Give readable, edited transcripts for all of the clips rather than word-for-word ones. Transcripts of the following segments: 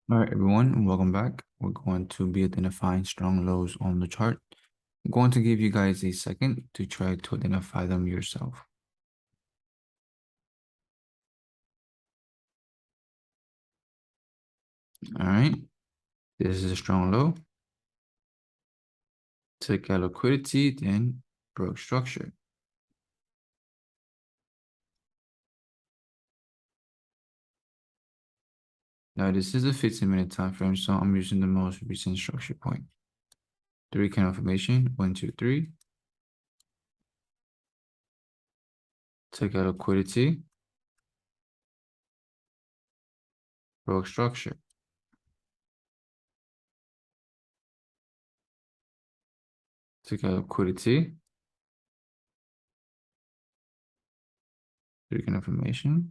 All right, everyone, and welcome back. We're going to be identifying strong lows on the chart. I'm going to give you guys a second to try to identify them yourself. All right, this is a strong low. Took out liquidity, then broke structure. Now, this is a 15-minute time frame, so I'm using the most recent structure point. 3 candle formation, 1, 2, 3. Took out liquidity, broke structure. Took out liquidity, 3 candle formation.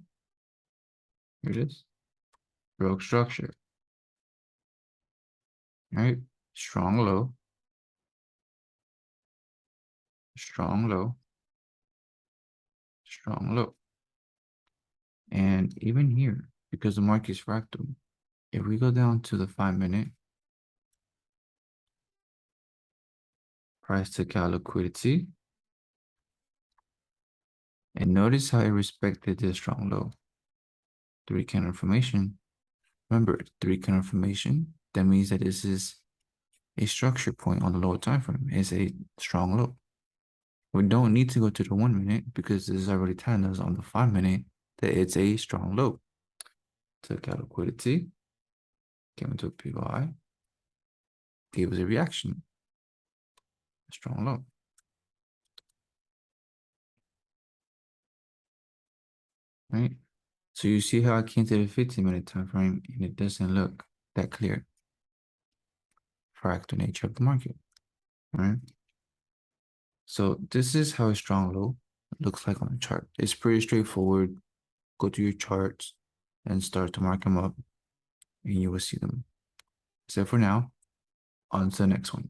Here it is. Broke structure. All right, strong low, strong low, strong low. And even here, because the market is fractal, if we go down to the 5-minute, price took out liquidity, and notice how it respected this strong low. 3 candle formation. Remember, 3 candle formation, that means that this is a structure point on the lower time frame. It's a strong low. We don't need to go to the 1-minute because this is already telling us on the 5-minute that it's a strong low. Took out liquidity, came into a pivot high, gave us a reaction, a strong low. Right? So you see how I came to the 15-minute time frame and it doesn't look that clear. Fractal nature of the market. Right? So this is how a strong low looks like on the chart. It's pretty straightforward. Go to your charts and start to mark them up and you will see them. So for now, on to the next one.